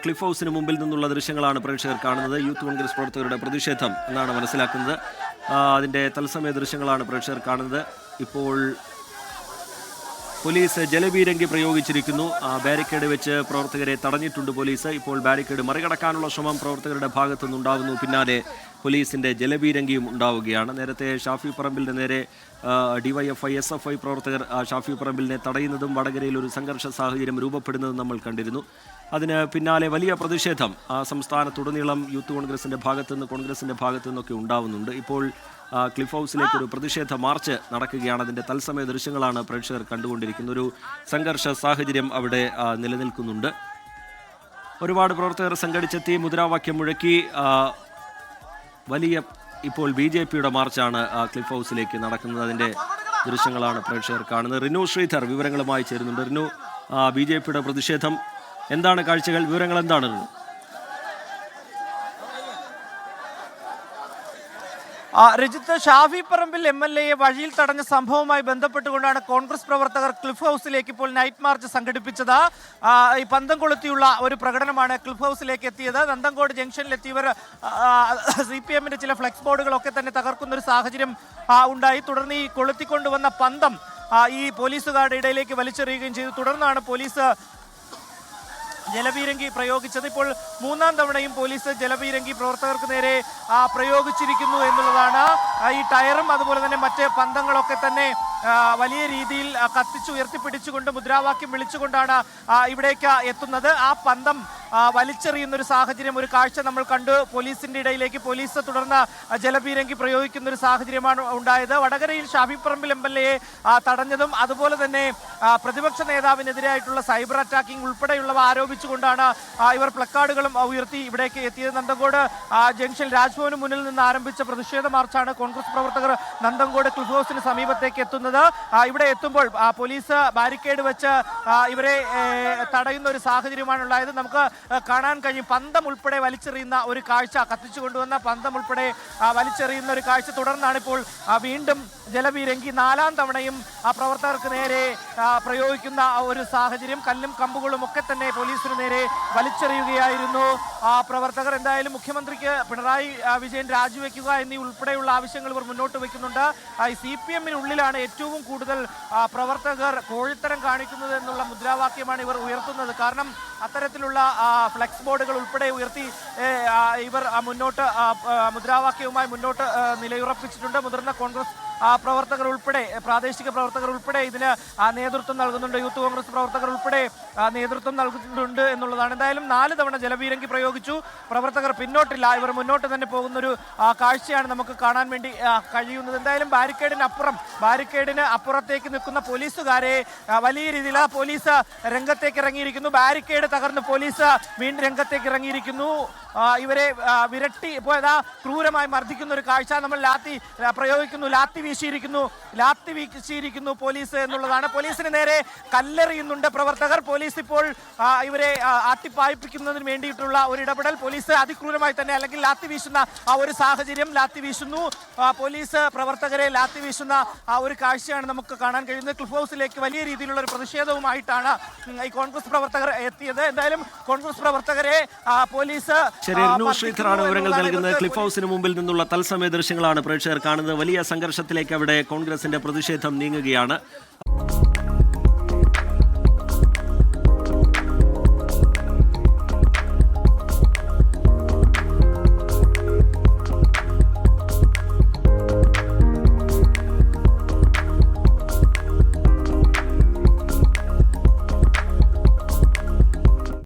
Cliff ഹൗസിന് മുമ്പിൽ നിന്നുള്ള ദൃശ്യങ്ങളാണ് പ്രേക്ഷകർ കാണുന്നത്. യൂത്ത് കോൺഗ്രസ് പ്രവർത്തകരുടെ പ്രതിഷേധം എന്നാണ് മനസ്സിലാക്കുന്നത്. അതിൻ്റെ തത്സമയ ദൃശ്യങ്ങളാണ് പ്രേക്ഷകർ കാണുന്നത്. ഇപ്പോൾ പോലീസ് ജലപീരങ്കി പ്രയോഗിച്ചിരിക്കുന്നു. ബാരിക്കേഡ് വെച്ച് പ്രവർത്തകരെ തടഞ്ഞിട്ടുണ്ട് പോലീസ്. ഇപ്പോൾ ബാരിക്കേഡ് മറികടക്കാനുള്ള ശ്രമം പ്രവർത്തകരുടെ ഭാഗത്തു നിന്നുണ്ടാകുന്നു. പിന്നാലെ പോലീസിൻ്റെ ജലപീരങ്കിയും ഉണ്ടാവുകയാണ്. നേരത്തെ ഷാഫി പറമ്പിലിന് നേരെ DYFI SFI പ്രവർത്തകർ ഷാഫി പറമ്പിലിനെ തടയുന്നതും വടകരയിൽ ഒരു സംഘർഷ സാഹചര്യം രൂപപ്പെടുന്നതും നമ്മൾ കണ്ടിരുന്നു. അതിന് പിന്നാലെ വലിയ പ്രതിഷേധം സംസ്ഥാനത്തുടനീളം യൂത്ത് കോൺഗ്രസിൻ്റെ ഭാഗത്തു നിന്നൊക്കെ ഉണ്ടാവുന്നുണ്ട്. ഇപ്പോൾ ക്ലിഫ് ഹൗസിലേക്ക് ഒരു പ്രതിഷേധ മാർച്ച് നടക്കുകയാണ്. അതിൻ്റെ തത്സമയ ദൃശ്യങ്ങളാണ് പ്രേക്ഷകർ കണ്ടുകൊണ്ടിരിക്കുന്നത്. ഒരു സംഘർഷ സാഹചര്യം അവിടെ നിലനിൽക്കുന്നുണ്ട്. ഒരുപാട് പ്രവർത്തകർ സംഘടിച്ചെത്തി മുദ്രാവാക്യം മുഴക്കി. വലിയ ഇപ്പോൾ BJPയുടെ മാർച്ചാണ് ക്ലിഫ് ഹൗസിലേക്ക് നടക്കുന്നത്. അതിൻ്റെ ദൃശ്യങ്ങളാണ് പ്രേക്ഷകർ കാണുന്നത്. റിനു ശ്രീധർ വിവരങ്ങളുമായി ചേരുന്നുണ്ട്. റിനു, BJPയുടെ പ്രതിഷേധം എന്താണ് കാഴ്ചകൾ, വിവരങ്ങൾ എന്താണ്? രജിത്ത്, ഷാഫി പറമ്പിൽ MLA വഴിയിൽ തടഞ്ഞ സംഭവവുമായി ബന്ധപ്പെട്ടുകൊണ്ടാണ് കോൺഗ്രസ് പ്രവർത്തകർ ക്ലിഫ് ഹൗസിലേക്ക് ഇപ്പോൾ നൈറ്റ് മാർച്ച് സംഘടിപ്പിച്ചത്. ഈ പന്തം കൊളുത്തിയുള്ള ഒരു പ്രകടനമാണ് ക്ലിഫ് ഹൗസിലേക്ക് എത്തിയത്. നന്തങ്കോട് ജംഗ്ഷനിലെത്തിയവർ CPMന്റെ ചില ഫ്ലെക്സ് ബോർഡുകളൊക്കെ തന്നെ തകർക്കുന്ന ഒരു സാഹചര്യം ഉണ്ടായി. തുടർന്ന് ഈ കൊളുത്തിക്കൊണ്ടുവന്ന പന്തം ഈ പോലീസുകാരുടെ ഇടയിലേക്ക് വലിച്ചെറിയുകയും ചെയ്തു. തുടർന്നാണ് പോലീസ് ജലപീരങ്കി പ്രയോഗിച്ചത്. ഇപ്പോൾ മൂന്നാം തവണയും പോലീസ് ജലപീരങ്കി പ്രവർത്തകർക്ക് നേരെ പ്രയോഗിച്ചിരിക്കുന്നു എന്നുള്ളതാണ്. ഈ ടയറും അതുപോലെ തന്നെ മറ്റ് പന്തങ്ങളൊക്കെ തന്നെ വലിയ രീതിയിൽ ഉയർത്തിപ്പിടിച്ചുകൊണ്ട് മുദ്രാവാക്യം വിളിച്ചുകൊണ്ടാണ് ഇവിടേക്ക് എത്തുന്നത്. ആ പന്തം വലിച്ചെറിയുന്ന ഒരു സാഹചര്യം, ഒരു കാഴ്ച നമ്മൾ കണ്ടു. പോലീസിന്റെ ഇടയിലേക്ക് പോലീസ് തുടർന്ന് ജലപീരങ്കി പ്രയോഗിക്കുന്ന ഒരു സാഹചര്യമാണ് ഉണ്ടായത്. വടകരയിൽ ഷാഫി പറമ്പിൽ MLA തടഞ്ഞതും അതുപോലെ തന്നെ പ്രതിപക്ഷ നേതാവിനെതിരായിട്ടുള്ള സൈബർ അറ്റാക്കിംഗ് ഉൾപ്പെടെയുള്ളവ ആരോപിച്ചുകൊണ്ടാണ് ഇവർ പ്ലക്കാർഡുകളും ഉയർത്തി ഇവിടേക്ക് എത്തിയത്. നന്തങ്കോട് ജംഗ്ഷൻ രാജ്ഭവന് മുന്നിൽ നിന്ന് ആരംഭിച്ച പ്രതിഷേധ മാർച്ചാണ് കോൺഗ്രസ് പ്രവർത്തകർ നന്തങ്കോട് ക്ലിഫ് ഹൗസിന് സമീപത്തേക്ക് എത്തുന്നത്. ഇവിടെ എത്തുമ്പോൾ പോലീസ് ബാരിക്കേഡ് വെച്ച് ഇവരെ തടയുന്ന ഒരു സാഹചര്യമാണ് ഉണ്ടായത്. നമുക്ക് കാണാൻ കഴിയും പന്തം ഉൾപ്പെടെ വലിച്ചെറിയുന്ന ഒരു കാഴ്ച, കത്തിച്ചു കൊണ്ടുവന്ന പന്തം ഉൾപ്പെടെ വലിച്ചെറിയുന്ന ഒരു കാഴ്ച. തുടർന്നാണ് ഇപ്പോൾ വീണ്ടും ജലപീരങ്കി നാലാം തവണയും പ്രവർത്തകർക്ക് നേരെ പ്രയോഗിക്കുന്ന ഒരു സാഹചര്യം. കല്ലും കമ്പുകളും ഒക്കെ തന്നെ പോലീസിന് നേരെ വലിച്ചെറിയുകയായിരുന്നു പ്രവർത്തകർ. എന്തായാലും മുഖ്യമന്ത്രിക്ക് പിണറായി വിജയൻ രാജിവെക്കുക എന്നീ ഉൾപ്പെടെയുള്ള ആവശ്യങ്ങൾ ഇവർ മുന്നോട്ട് വയ്ക്കുന്നുണ്ട്. CPMനുള്ളിലാണ് ഏറ്റവും കൂടുതൽ പ്രവർത്തകർ കോഴിത്തരം കാണിക്കുന്നത് എന്നുള്ള മുദ്രാവാക്യമാണ് ഇവർ ഉയർത്തുന്നത്. കാരണം അത്തരത്തിലുള്ള ഫ്ലെക്സ് ബോർഡുകൾ ഉൾപ്പെടെ ഉയർത്തി ഇവർ മുദ്രാവാക്യവുമായി മുന്നോട്ട് നിലയുറപ്പിച്ചിട്ടുണ്ട്. മുതിർന്ന കോൺഗ്രസ് പ്രവർത്തകർ ഉൾപ്പെടെ, പ്രാദേശിക പ്രവർത്തകർ ഉൾപ്പെടെ ഇതിന് നേതൃത്വം നൽകുന്നുണ്ട്. യൂത്ത് കോൺഗ്രസ് പ്രവർത്തകർ ഉൾപ്പെടെ നേതൃത്വം നൽകുന്നുണ്ട് എന്നുള്ളതാണ്. എന്തായാലും 4 തവണ ജലപീരങ്കി പ്രയോഗിച്ചു. പ്രവർത്തകർ പിന്നോട്ടില്ല, ഇവർ മുന്നോട്ട് തന്നെ പോകുന്നൊരു കാഴ്ചയാണ് നമുക്ക് കാണാൻ വേണ്ടി കഴിയുന്നത്. എന്തായാലും ബാരിക്കേഡിന് അപ്പുറത്തേക്ക് നിൽക്കുന്ന പോലീസുകാരെ വലിയ രീതിയിൽ പോലീസ് രംഗത്തേക്ക് ഇറങ്ങിയിരിക്കുന്നു. ബാരിക്കേഡ് തകർന്ന് പോലീസ് വീണ്ടും രംഗത്തേക്ക് ഇറങ്ങിയിരിക്കുന്നു. ഇവരെ വിരട്ടി ക്രൂരമായി മർദ്ദിക്കുന്ന ഒരു കാഴ്ച. നമ്മൾ ലാത്തി വീശിയിരിക്കുന്നു പോലീസ് എന്നുള്ളതാണ്. പോലീസിന് നേരെ കല്ലെറിയുന്നുണ്ട് പ്രവർത്തകർ. പോലീസ് ഇപ്പോൾ ഇവരെ ആട്ടിപ്പായിപ്പിക്കുന്നതിന് വേണ്ടിയിട്ടുള്ള ഒരു ഇടപെടൽ. പോലീസ് അതിക്രൂരമായി തന്നെ, അല്ലെങ്കിൽ ലാത്തി വീശുന്ന ഒരു സാഹചര്യം, പോലീസ് പ്രവർത്തകരെ ലാത്തി വീശുന്ന ഒരു കാഴ്ചയാണ് നമുക്ക് കാണാൻ കഴിയുന്നത്. ക്ലിഫ് ഹൗസിലേക്ക് വലിയ രീതിയിലുള്ള ഒരു പ്രതിഷേധവുമായിട്ടാണ് ഈ കോൺഗ്രസ് പ്രവർത്തകർ എത്തിയത്. എന്തായാലും കോൺഗ്രസ് പ്രവർത്തകരെ പോലീസ് ശ്രീധറാണ് വിവരങ്ങൾ നൽകുന്നത്. ക്ലിഫ് ഹൗസിന് മുമ്പിൽ നിന്നുള്ള തത്സമയ ദൃശ്യങ്ങളാണ് പ്രേക്ഷകർ കാണുന്നത്. വലിയ സംഘർഷത്തിലേക്ക് അവിടെ കോൺഗ്രസിന്റെ പ്രതിഷേധം നീങ്ങുകയാണ്.